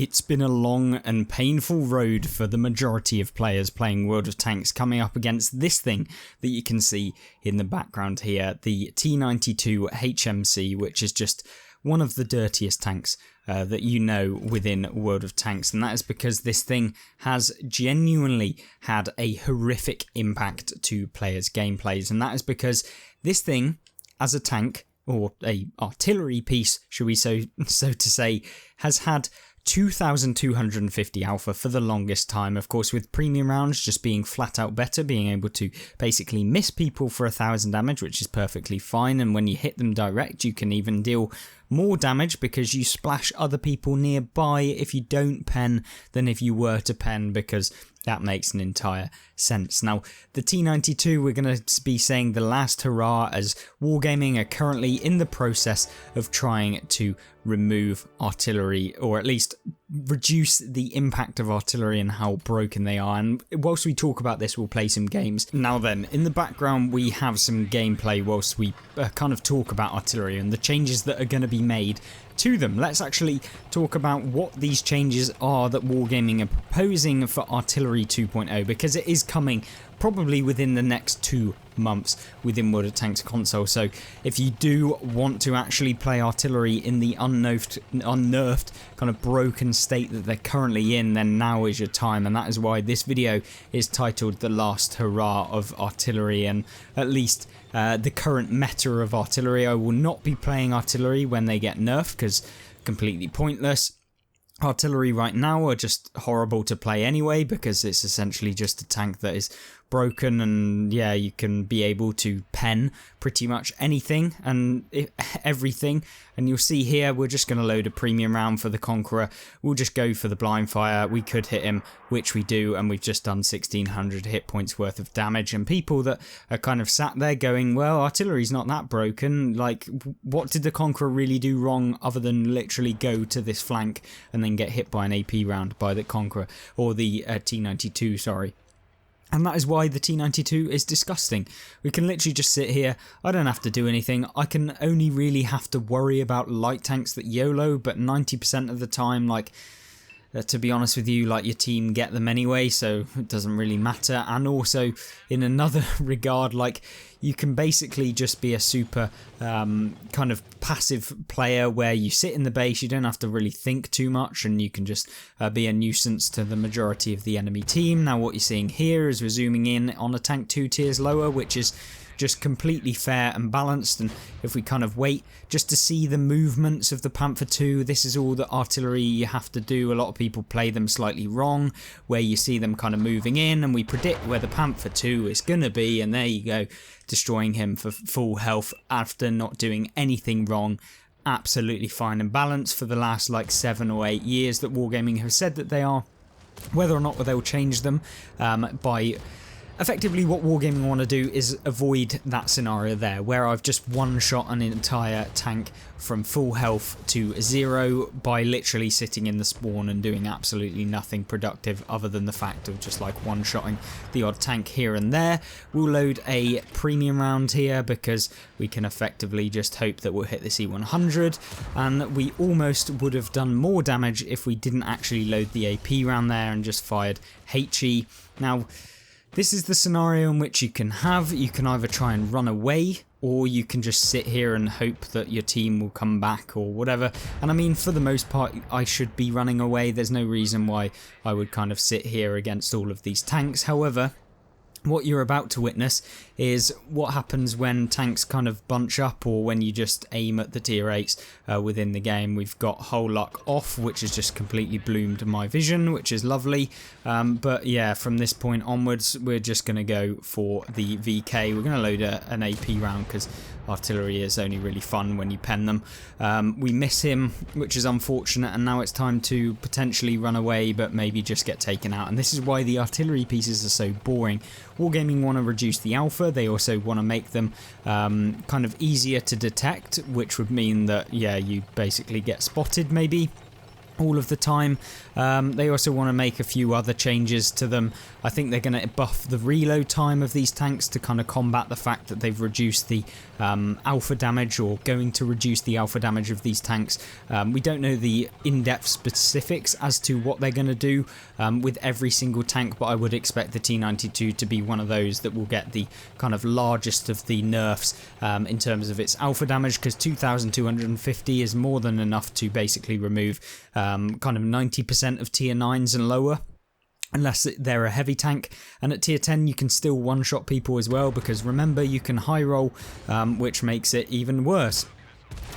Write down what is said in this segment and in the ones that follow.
It's been a long and painful road for the majority of players playing World of Tanks, coming up against this thing that you can see in the background here, the T92 HMC, which is just one of the dirtiest tanks that you know within World of Tanks, and that is because this thing has genuinely had a horrific impact to players' gameplays, and that is because this thing, as a tank, or a artillery piece, should we so to say, has had 2,250 alpha for the longest time, of course, with premium rounds just being flat out better, being able to basically miss people for 1,000 damage, which is perfectly fine, and when you hit them direct you can even deal more damage because you splash other people nearby if you don't pen than if you were to pen, because that makes an entire sense. Now, the T92, we're going to be saying the last hurrah, as Wargaming are currently in the process of trying to remove artillery, or at least reduce the impact of artillery and how broken they are. And whilst we talk about this, we'll play some games. Now then, in the background we have some gameplay whilst we kind of talk about artillery and the changes that are going to be made to them. Let's actually talk about what these changes are that Wargaming are proposing for Artillery 2.0, because it is coming probably within the next 2 months within World of Tanks console. So if you do want to actually play artillery in the unnerved kind of broken state that they're currently in, then now is your time, and that is why this video is titled The Last Hurrah of Artillery, and at least the current meta of artillery. I will not be playing artillery when they get nerfed, because completely pointless. Artillery right now are just horrible to play anyway, because it's essentially just a tank that is broken, and yeah, you can be able to pen pretty much anything and everything. And you'll see here, we're just going to load a premium round for the Conqueror. We'll just go for the blind fire. We could hit him, which we do, and we've just done 1,600 hit points worth of damage. And people that are kind of sat there going, well, artillery's not that broken, like, what did the Conqueror really do wrong other than literally go to this flank and then get hit by an AP round by the Conqueror, or the T92, sorry. And that is why the T92 is disgusting. We can literally just sit here. I don't have to do anything. I can only really have to worry about light tanks that YOLO, but 90% of the time, like, to be honest with you, like, your team get them anyway, so it doesn't really matter. And also, in another regard, like, you can basically just be a super kind of passive player where you sit in the base, you don't have to really think too much, and you can just be a nuisance to the majority of the enemy team. Now what you're seeing here is we're zooming in on a tank 2 tiers lower, which is just completely fair and balanced. And if we kind of wait just to see the movements of the Panther 2, this is all the artillery you have to do. A lot of people play them slightly wrong, where you see them kind of moving in, and we predict where the Panther 2 is going to be, and there you go, destroying him for full health after not doing anything wrong. Absolutely fine and balanced for the last like 7 or 8 years that Wargaming have said that they are. Whether or not they'll change them by... Effectively, what Wargaming want to do is avoid that scenario there, where I've just one-shot an entire tank from full health to 0 by literally sitting in the spawn and doing absolutely nothing productive other than the fact of just like one-shotting the odd tank here and there. We'll load a premium round here because we can effectively just hope that we'll hit the C100, and we almost would have done more damage if we didn't actually load the AP round there and just fired HE. Now, this is the scenario in which you can either try and run away, or you can just sit here and hope that your team will come back or whatever. And I mean, for the most part, I should be running away. There's no reason why I would kind of sit here against all of these tanks. However, what you're about to witness is what happens when tanks kind of bunch up, or when you just aim at the tier 8s within the game. We've got Whole Luck off, which has just completely bloomed my vision, which is lovely. But yeah, from this point onwards, we're just going to go for the VK. We're going to load an AP round because artillery is only really fun when you pen them. We miss him, which is unfortunate, and now it's time to potentially run away, but maybe just get taken out. And this is why the artillery pieces are so boring. Wargaming want to reduce the alpha. They also want to make them kind of easier to detect, which would mean that, yeah, you basically get spotted maybe. all of the time. They also want to make a few other changes to them. I think they're going to buff the reload time of these tanks to kind of combat the fact that they've reduced the alpha damage, or going to reduce the alpha damage of these tanks. We don't know the in-depth specifics as to what they're going to do with every single tank, but I would expect the T92 to be one of those that will get the kind of largest of the nerfs in terms of its alpha damage, because 2250 is more than enough to basically remove kind of 90% of tier 9s and lower, unless they're a heavy tank. And at tier 10 you can still one-shot people as well, because remember, you can high roll, which makes it even worse.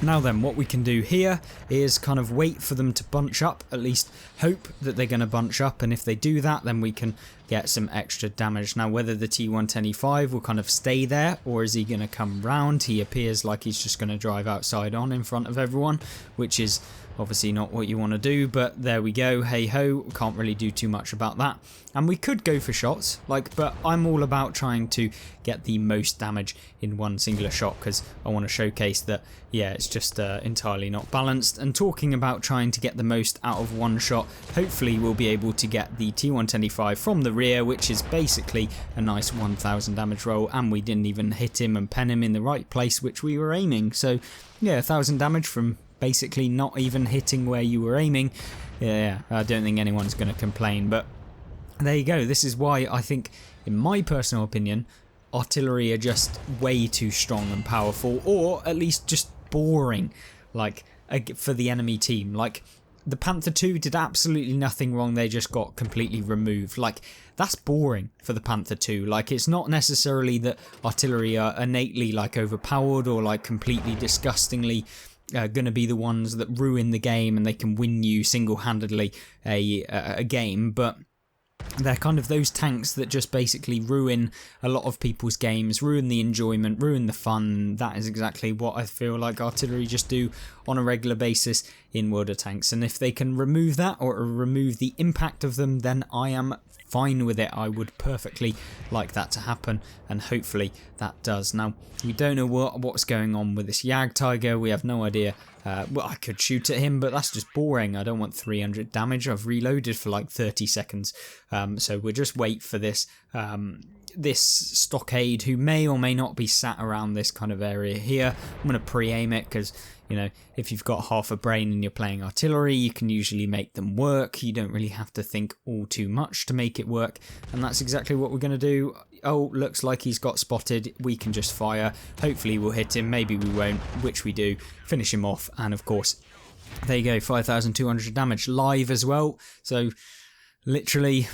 Now then, what we can do here is kind of wait for them to bunch up, at least hope that they're going to bunch up, and if they do that, then we can get some extra damage. Now, whether the T125 will kind of stay there, or is he going to come round? He appears like he's just going to drive outside on in front of everyone, which is obviously not what you want to do, but there we go. Hey ho, can't really do too much about that. And we could go for shots, but I'm all about trying to get the most damage in one singular shot, because I want to showcase that, yeah, it's just entirely not balanced. And talking about trying to get the most out of one shot, hopefully we'll be able to get the T125 from the rear, which is basically a nice 1000 damage roll, and we didn't even hit him and pen him in the right place which we were aiming. So yeah, 1000 damage from basically not even hitting where you were aiming. Yeah, I don't think anyone's going to complain, but there you go. This is why I think, in my personal opinion, artillery are just way too strong and powerful, or at least just boring, for the enemy team. The Panther 2 did absolutely nothing wrong, they just got completely removed. That's boring for the Panther 2. It's not necessarily that artillery are innately overpowered or completely disgustingly going to be the ones that ruin the game and they can win you single-handedly a game, but they're kind of those tanks that just basically ruin a lot of people's games, ruin the enjoyment, ruin the fun. That is exactly what I feel like artillery just do on a regular basis in World of Tanks. And if they can remove that, or remove the impact of them, then I am fine with it. I would perfectly like that to happen, and hopefully that does. Now, we don't know what's going on with this Yag Tiger. We have no idea. Well, I could shoot at him, but that's just boring. I don't want 300 damage. I've reloaded for 30 seconds. So we'll just wait for this this stockade, who may or may not be sat around this kind of area here. I'm going to pre-aim it, because if you've got half a brain and you're playing artillery, you can usually make them work. You don't really have to think all too much to make it work, and that's exactly what we're going to do. Oh, looks like he's got spotted. We can just fire. Hopefully we'll hit him, maybe we won't, which we do. Finish him off, and of course, there you go, 5,200 damage live as well. So literally,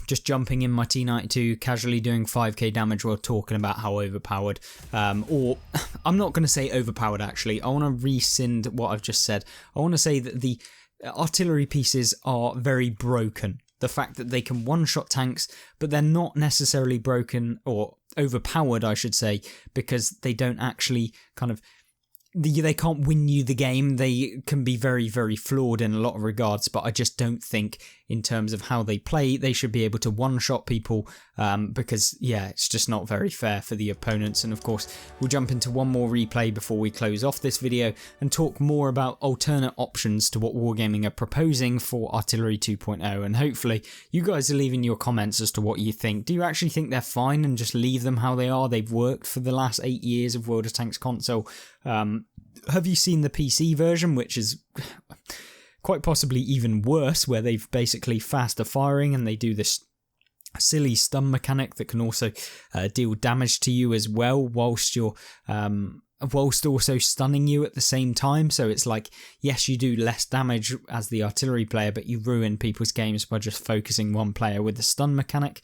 just jumping in my T92, casually doing 5k damage while talking about how overpowered, or I'm not going to say overpowered actually, I want to rescind what I've just said. I want to say that the artillery pieces are very broken. The fact that they can one-shot tanks, but they're not necessarily broken, or overpowered I should say, because they don't actually they can't win you the game. They can be very, very flawed in a lot of regards, but I just don't think, in terms of how they play, they should be able to one-shot people, because, yeah, it's just not very fair for the opponents. And of course, we'll jump into one more replay before we close off this video and talk more about alternate options to what Wargaming are proposing for Artillery 2.0. And hopefully, you guys are leaving your comments as to what you think. Do you actually think they're fine and just leave them how they are? They've worked for the last 8 years of World of Tanks console. Have you seen the PC version, which is quite possibly even worse, where they've basically faster firing and they do this silly stun mechanic that can also deal damage to you as well, whilst you're whilst also stunning you at the same time. So it's yes, you do less damage as the artillery player, but you ruin people's games by just focusing one player with the stun mechanic.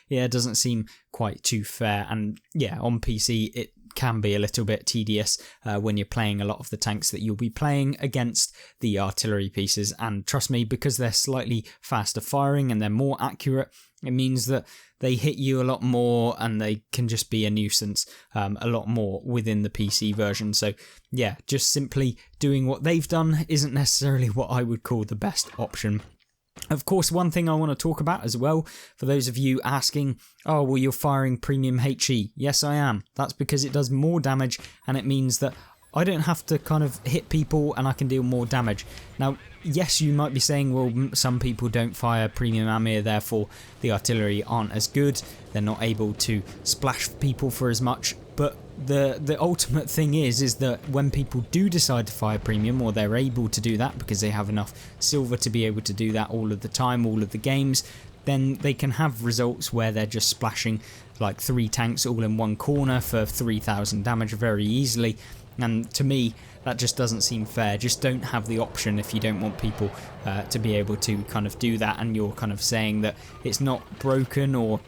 Yeah, it doesn't seem quite too fair. And yeah, on PC it can be a little bit tedious when you're playing a lot of the tanks that you'll be playing against the artillery pieces. And trust me, because they're slightly faster firing and they're more accurate, it means that they hit you a lot more and they can just be a nuisance a lot more within the PC version. So yeah, just simply doing what they've done isn't necessarily what I would call the best option. Of course, one thing I want to talk about as well, for those of you asking, oh, well, you're firing premium HE. Yes, I am. That's because it does more damage, and it means that I don't have to kind of hit people and I can deal more damage. Now, yes, you might be saying, well, some people don't fire premium ammo, therefore the artillery aren't as good. They're not able to splash people for as much. But the ultimate thing is that when people do decide to fire premium, or they're able to do that because they have enough silver to be able to do that all of the time, all of the games, then they can have results where they're just splashing like 3 tanks all in one corner for 3,000 damage very easily. And to me, that just doesn't seem fair. Just don't have the option if you don't want people to be able to kind of do that, and you're kind of saying that it's not broken or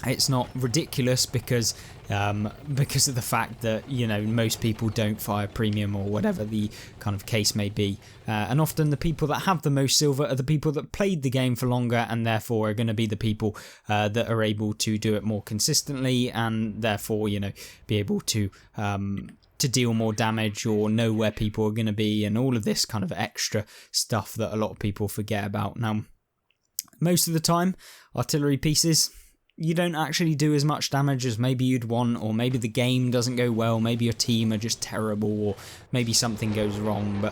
it's not ridiculous because of the fact that, you know, most people don't fire premium or whatever the kind of case may be. And often the people that have the most silver are the people that played the game for longer, and therefore are going to be the people that are able to do it more consistently, and therefore, you know, be able to deal more damage or know where people are going to be, and all of this kind of extra stuff that a lot of people forget about. Now, most of the time, artillery pieces, you don't actually do as much damage as maybe you'd want, or maybe the game doesn't go well, maybe your team are just terrible, or maybe something goes wrong.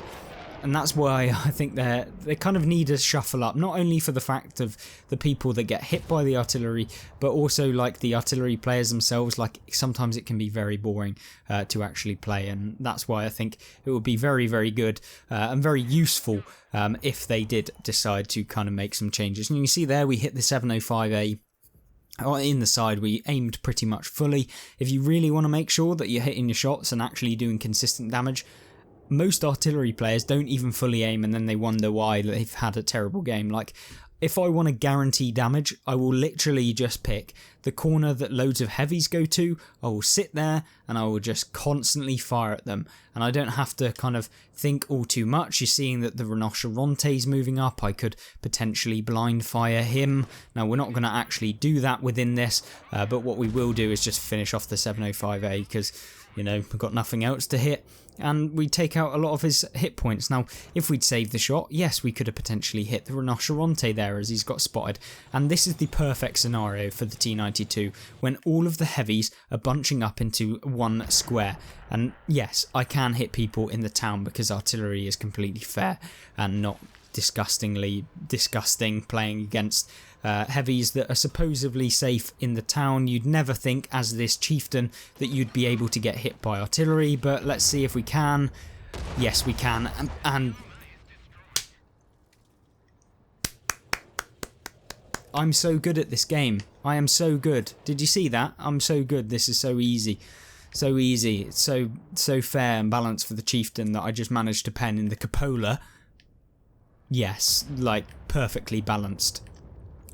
And that's why I think they kind of need a shuffle up, not only for the fact of the people that get hit by the artillery, but also like the artillery players themselves. Like sometimes it can be very boring to actually play, and that's why I think it would be very, very good and very useful if they did decide to kind of make some changes. And you can see there we hit the 705A. In the side, we aimed pretty much fully. If you really want to make sure that you're hitting your shots and actually doing consistent damage, most artillery players don't even fully aim, and then they wonder why they've had a terrible game. Like, if I want to guarantee damage, I will literally just pick the corner that loads of heavies go to. I will sit there and I will just constantly fire at them, and I don't have to kind of think all too much. You're seeing that the rhinoceronte is moving up. I could potentially blind fire him. Now, we're not going to actually do that within this, but what we will do is just finish off the 705A because, you know, we've got nothing else to hit, and we take out a lot of his hit points. Now, if we'd saved the shot, yes, we could have potentially hit the rhinoceronte there as he's got spotted, and this is the perfect scenario for the T92 when all of the heavies are bunching up into one square. And yes, I can hit people in the town because artillery is completely fair and not disgustingly disgusting playing against heavies that are supposedly safe in the town. You'd never think as this chieftain that you'd be able to get hit by artillery, but let's see if we can. Yes, we can. And I'm so good at this game. I am so good. Did you see that? I'm so good. This is so easy. So easy. It's so fair and balanced for the chieftain that I just managed to pen in the cupola. Yes, like perfectly balanced.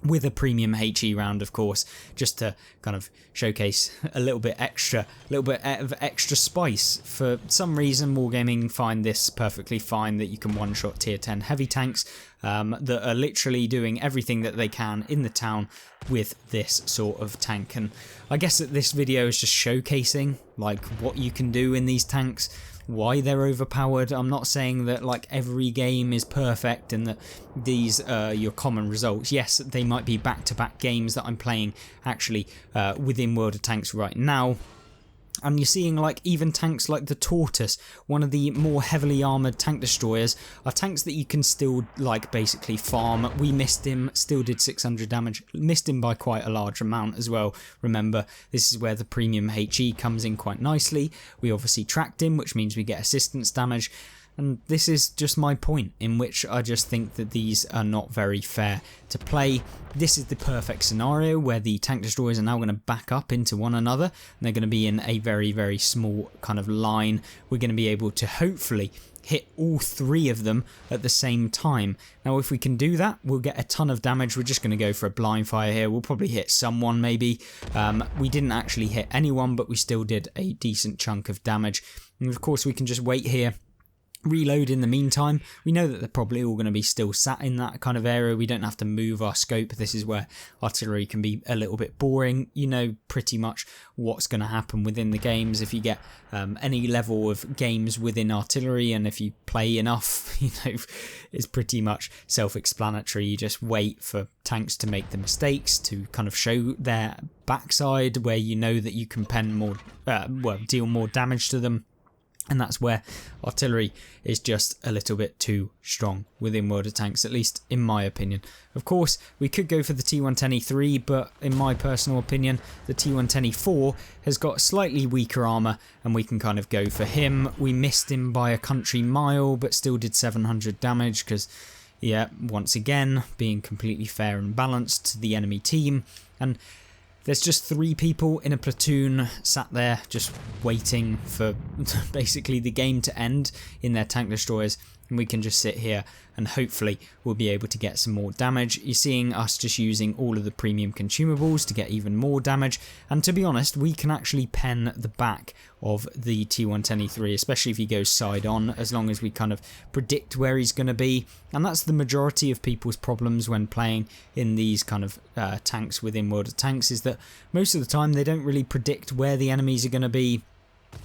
With a premium HE round, of course, just to kind of showcase a little bit of extra spice. For some reason, Wargaming find this perfectly fine, that you can one-shot tier 10 heavy tanks that are literally doing everything that they can in the town with this sort of tank. And I guess that this video is just showcasing like what you can do in these tanks, why they're overpowered. I'm not saying that like every game is perfect and that these are your common results. Yes, they might be back-to-back games that I'm playing actually within World of Tanks right now. And you're seeing like even tanks like the Tortoise, one of the more heavily armoured tank destroyers, are tanks that you can still like basically farm. We missed him, still did 600 damage, missed him by quite a large amount as well. Remember, this is where the premium HE comes in quite nicely. We obviously tracked him, which means we get assistance damage. And this is just my point, in which I just think that these are not very fair to play. This is the perfect scenario where the tank destroyers are now going to back up into one another, and they're going to be in a very, very small kind of line. We're going to be able to hopefully hit all three of them at the same time. Now, if we can do that, we'll get a ton of damage. We're just going to go for a blind fire here. We'll probably hit someone maybe. We didn't actually hit anyone, but we still did a decent chunk of damage. And of course, we can just wait here, reload in the meantime. We know that they're probably all going to be still sat in that kind of area. We don't have to move our scope. This is where artillery can be a little bit boring. You know pretty much what's going to happen within the games if you get any level of games within artillery, and if you play enough, you know, it's pretty much self-explanatory. You just wait for tanks to make the mistakes, to kind of show their backside where you know that you can pen more, deal more damage to them. And that's where artillery is just a little bit too strong within World of Tanks, at least in my opinion. Of course, we could go for the T110E3, but in my personal opinion, the T110E4 has got slightly weaker armour, and we can kind of go for him. We missed him by a country mile, but still did 700 damage because, yeah, once again, being completely fair and balanced to the enemy team. And there's just 3 people in a platoon sat there just waiting for basically the game to end in their tank destroyers, and we can just sit here and hopefully we'll be able to get some more damage. You're seeing us just using all of the premium consumables to get even more damage, and to be honest, we can actually pen the back of the T110E3, especially if he goes side on, as long as we kind of predict where he's going to be. And that's the majority of people's problems when playing in these kind of tanks within World of Tanks, is that most of the time they don't really predict where the enemies are going to be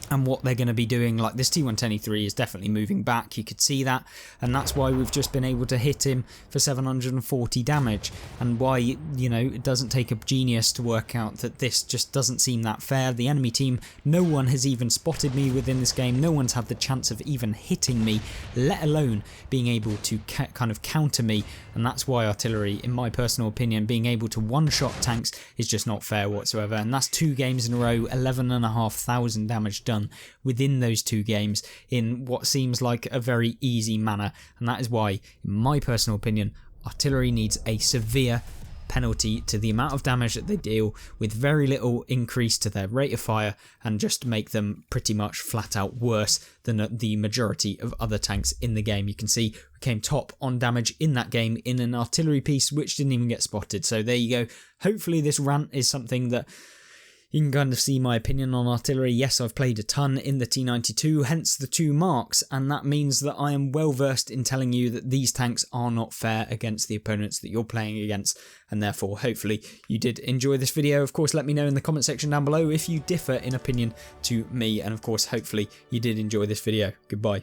and what they're going to be doing. Like this T110E3 is definitely moving back, you could see that, and that's why we've just been able to hit him for 740 damage, and why, you know, it doesn't take a genius to work out that this just doesn't seem that fair. The enemy team, no one has even spotted me within this game, no one's had the chance of even hitting me, let alone being able to kind of counter me, and that's why artillery, in my personal opinion, being able to one-shot tanks is just not fair whatsoever. And that's 2 games in a row, 11,500 damage done within those 2 games in what seems like a very easy manner, and that is why, in my personal opinion, artillery needs a severe penalty to the amount of damage that they deal, with very little increase to their rate of fire, and just make them pretty much flat out worse than the majority of other tanks in the game. You can see we came top on damage in that game in an artillery piece which didn't even get spotted. So there you go. Hopefully this rant is something that you can kind of see my opinion on artillery. Yes, I've played a ton in the T92, hence the 2 marks, and that means that I am well versed in telling you that these tanks are not fair against the opponents that you're playing against, and therefore hopefully you did enjoy this video. Of course, let me know in the comment section down below if you differ in opinion to me, and of course hopefully you did enjoy this video. Goodbye.